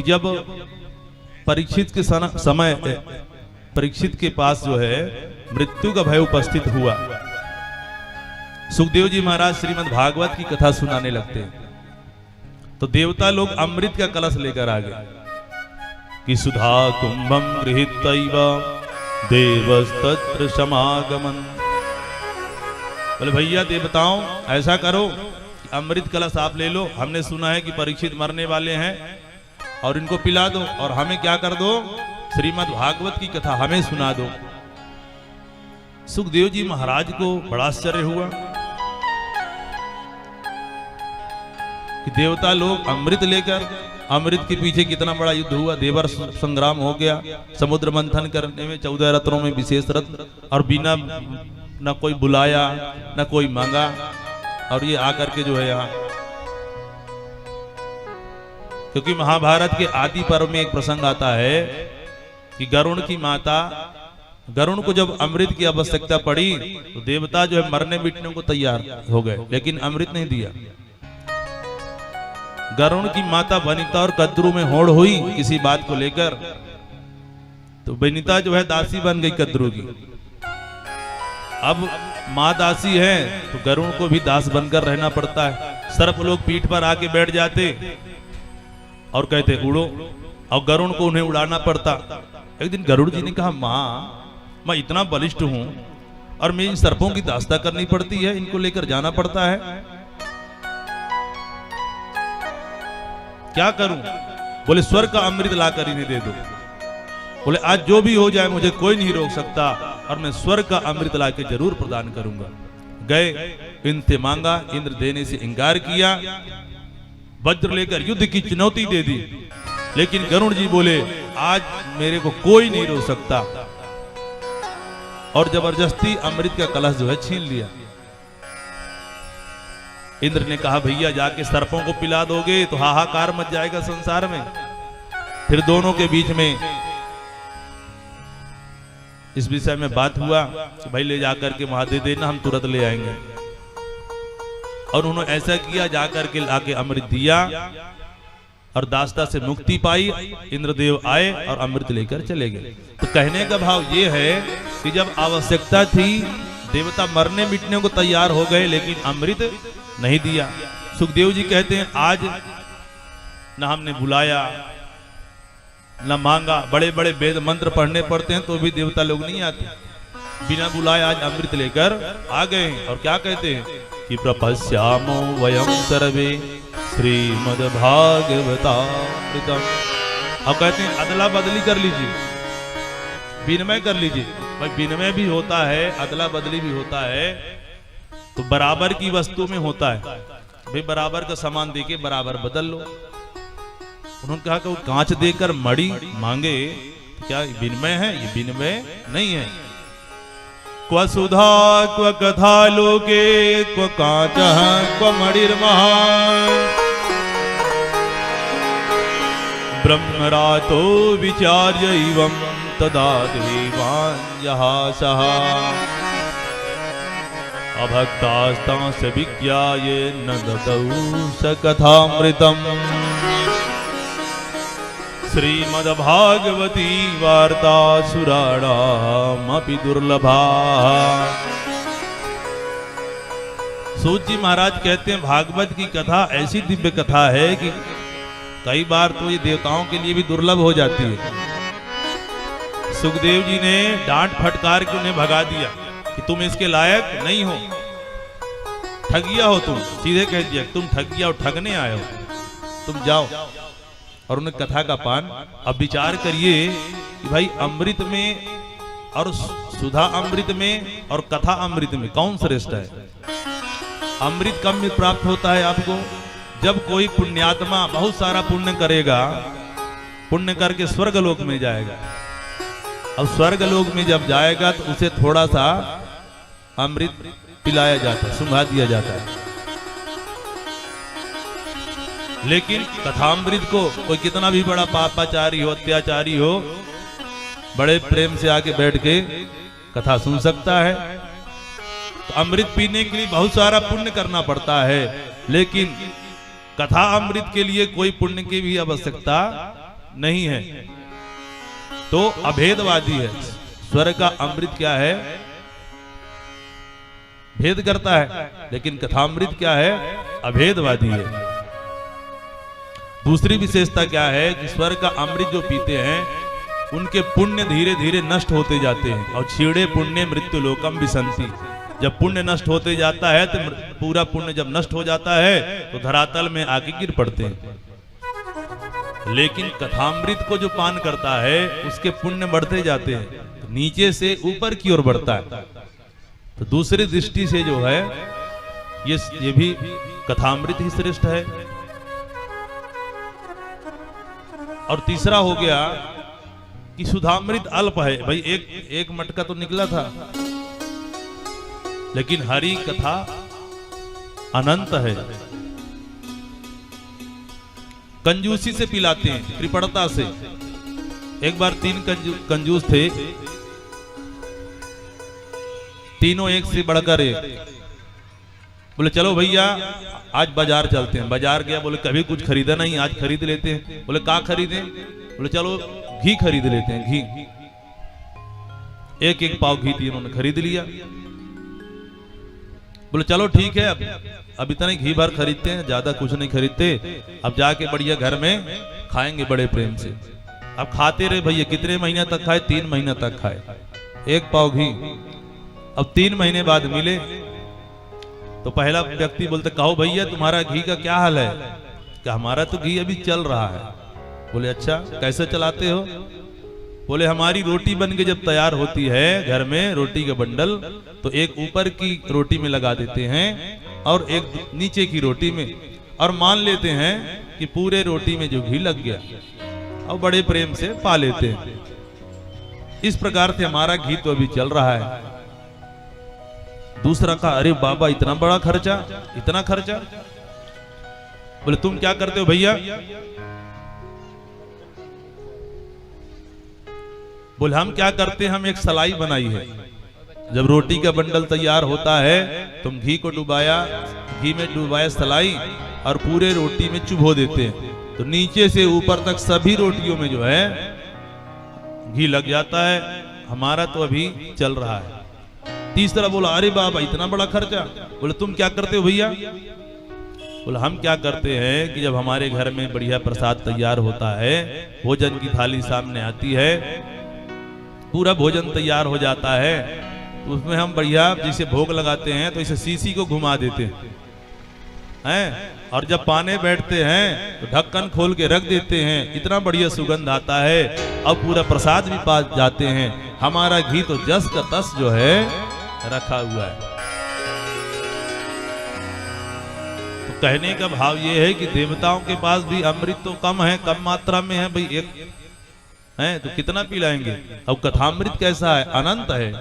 जब परीक्षित के समय परीक्षित के पास जो है मृत्यु का भय उपस्थित हुआ, सुखदेव जी महाराज श्रीमद् भागवत की कथा सुनाने लगते हैं। तो देवता लोग अमृत का कलश लेकर आ गए कि सुधा कुंभम गृहीत्वैव देवस्तत्र समागमन। बोले भैया देवताओं ऐसा करो, अमृत कलश आप ले लो, हमने सुना है कि परीक्षित मरने वाले हैं और इनको पिला दो, और हमें क्या कर दो, श्रीमद् भागवत की कथा हमें सुना दो। सुखदेव जी महाराज को बड़ा आश्चर्य हुआ कि देवता लोग अमृत लेकर, अमृत के पीछे कितना बड़ा युद्ध हुआ, देवर संग्राम हो गया, समुद्र मंथन करने में 14 रत्नों में विशेष रत्न, और बिना न कोई बुलाया न कोई मांगा, और ये आकर के जो है यहाँ, क्योंकि महाभारत के आदि पर्व में एक प्रसंग आता है कि गरुण की माता, गरुण को जब अमृत की आवश्यकता पड़ी तो देवता जो है मरने मिटने को तैयार हो गए, लेकिन अमृत नहीं दिया। गरुण की माता वनिता और कद्रू में होड़ हुई किसी बात को लेकर, तो वनिता जो है दासी बन गई कद्रू की। अब माँ दासी है तो गरुण को भी दास बनकर रहना पड़ता है। सर्प लोग पीठ पर आके बैठ जाते और कहते उड़ो, और गरुण को उन्हें उड़ाना पड़ता। एक दिन गरुड़ जी ने कहा, माँ मैं इतना बलिष्ठ हूं और मैं इन सर्पों की दास्ता करनी पड़ती है, इनको लेकर जाना पड़ता है, क्या करूं? बोले स्वर्ग का अमृत लाकर इन्हें दे दो। बोले आज जो भी हो जाए मुझे कोई नहीं रोक सकता, और मैं स्वर्ग का अमृत लाके जरूर प्रदान करूंगा। गए, इनसे मांगा, इंद्र देने से इंकार किया, वज्र लेकर युद्ध की चुनौती दे दी, लेकिन गरुड़ जी बोले आज मेरे को कोई नहीं रोक सकता, और जबरदस्ती अमृत का कलश जो है छीन लिया। इंद्र ने कहा भैया जाके सर्पों को पिला दोगे तो हाहाकार मच जाएगा संसार में। फिर दोनों के बीच में इस विषय में बात हुआ कि भाई ले जाकर के वहां दे देना, हम तुरंत ले आएंगे। और उन्होंने ऐसा किया, जाकर के लाके अमृत दिया और दास्ता से मुक्ति पाई। इंद्रदेव आए और अमृत लेकर चले गए। तो कहने का भाव ये है कि जब आवश्यकता थी देवता मरने मिटने को तैयार हो गए, लेकिन अमृत नहीं दिया। सुखदेव जी कहते हैं आज न हमने बुलाया न मांगा, बड़े बड़े वेद मंत्र पढ़ने पड़ते हैं तो भी देवता लोग नहीं आते, बिना बुलाए आज अमृत लेकर आ गए। और क्या कहते हैं कि प्रपश्यामो वयम सर्वे श्रीमद् भागवतामृतम। अब कहते हैं अदला बदली कर लीजिए, विनिमय कर लीजिए। भाई विनिमय भी होता है, अदला बदली भी होता है, तो बराबर की वस्तु में होता है। भाई बराबर का सामान देके बराबर बदल लो। उन्होंने कहा कि वो कांच देकर मणि मांगे, क्या विनिमय है? ये विनिमय नहीं है। क्व सुधा क्व कथा लोके क्व कांच क्व मणिर्महा ब्रह्मरातो विचार्य एवं तदा देवान् यहा सहा अभक्तास्तांस विज्ञाये न ददौ स कथामृतम्। श्रीमद्भागवती वार्ता सुराणामपि दुर्लभा। सूत जी महाराज कहते हैं भागवत की कथा ऐसी दिव्य कथा है कि कई बार तो ये देवताओं के लिए भी दुर्लभ हो जाती है। सुखदेव जी ने डांट फटकार के उन्हें भगा दिया कि तुम इसके लायक नहीं हो, ठगिया हो तुम, सीधे कह दिया तुम ठगिया हो, ठगने आए हो, तुम जाओ। और उन्हें कथा का पान। अब विचार करिए कि भाई अमृत में और सुधा अमृत में और कथा अमृत में कौन श्रेष्ठ है? अमृत कब में प्राप्त होता है आपको? जब कोई पुण्यात्मा बहुत सारा पुण्य करेगा, पुण्य करके स्वर्गलोक में जाएगा। अब स्वर्गलोक में जब जाएगा तो उसे थोड़ा सा अमृत पिलाया जाता है, सुंघा दिया जाता है। लेकिन कथामृत को कोई कितना भी बड़ा पापाचारी हो, अत्याचारी हो, बड़े प्रेम से आके बैठ के कथा सुन सकता है। तो अमृत पीने के लिए बहुत सारा पुण्य करना पड़ता है, लेकिन कथा अमृत के लिए कोई पुण्य की भी आवश्यकता नहीं है, तो अभेदवादी है। स्वर्ग का अमृत क्या है? भेद करता है, लेकिन कथामृत क्या है? अभेदवादी है। दूसरी विशेषता क्या है कि स्वर्ग का अमृत जो पीते हैं उनके पुण्य धीरे धीरे नष्ट होते जाते हैं। और क्षीणे पुण्य मृत्यु लोकम विसंति, जब पुण्य नष्ट होते जाता है तो पूरा पुण्य जब नष्ट हो जाता है तो धरातल में आके गिर पड़ते हैं। लेकिन कथामृत को जो पान करता है उसके पुण्य बढ़ते जाते हैं, तो नीचे से ऊपर की ओर बढ़ता है। तो दूसरी दृष्टि से जो है ये भी कथामृत ही श्रेष्ठ है। और तीसरा हो गया कि सुधामृत अल्प है। भाई एक मटका तो निकला था, लेकिन हरि कथा अनंत है। कंजूसी से पिलाते हैं, कृपणता से। एक बार 3 कंजूस थे, तीनों एक से बढ़कर एक। बोले चलो भैया आज बाजार चलते हैं। बाजार गया, बोले कभी कुछ खरीदा नहीं, आज खरीद लेते हैं। बोले क्या खरीदें? बोले चलो घी खरीद लेते हैं। घी 1-1 पाव घी तीनों ने खरीद लिया। बोले चलो ठीक है, अब इतना ही घी भर खरीदते हैं, ज्यादा कुछ नहीं खरीदते। अब जाके बढ़िया घर में खाएंगे बड़े प्रेम से। अब खाते रहे भैया, कितने महीने तक खाए? 3 महीने तक खाए 1 पाव घी। अब 3 महीने बाद मिले तो पहला व्यक्ति बोलते कहो भैया तुम्हारा घी का क्या हाल है? कि हमारा तो घी अभी चल रहा है। बोले अच्छा, कैसे चलाते हो? बोले हमारी रोटी बन के जब तैयार होती है घर में, रोटी का बंडल, तो एक ऊपर की रोटी में लगा देते हैं और एक नीचे की रोटी में, और मान लेते हैं कि पूरे रोटी में जो घी लग गया, और बड़े प्रेम से पा लेते हैं। इस प्रकार से हमारा घी तो अभी चल रहा है। दूसरा कहा अरे बाबा इतना बड़ा खर्चा, इतना खर्चा? बोले तुम क्या करते हो भैया? बोले हम क्या करते हैं, हम एक सलाई बनाई है। जब रोटी का बंडल तैयार होता है तुम घी को डुबाया, घी में डुबाया सलाई, और पूरे रोटी में चुभो देते हैं, तो नीचे से ऊपर तक सभी रोटियों में जो है घी लग जाता है। हमारा तो अभी चल रहा है। तीसरा बोला अरे बाबा इतना बड़ा खर्चा? बोले तुम क्या करते हो भैया? बोले हम क्या करते हैं कि जब हमारे घर में बढ़िया प्रसाद तैयार होता है, भोजन की थाली सामने आती है, पूरा भोजन तैयार हो जाता है, तो उसमें हम बढ़िया जैसे भोग लगाते हैं तो इसे शीशी को घुमा देते हैं, और जब पाने बैठते हैं तो ढक्कन खोल के रख देते हैं। इतना बढ़िया सुगंध आता है और पूरा प्रसाद भी पा जाते हैं। हमारा घी तो जस का तस जो है रखा हुआ है। तो कहने का भाव ये है कि देवताओं के पास भी अमृत तो कम है, कम मात्रा में है भाई, एक है तो कितना पिलाएंगे। अब कथामृत कैसा है? अनंत है।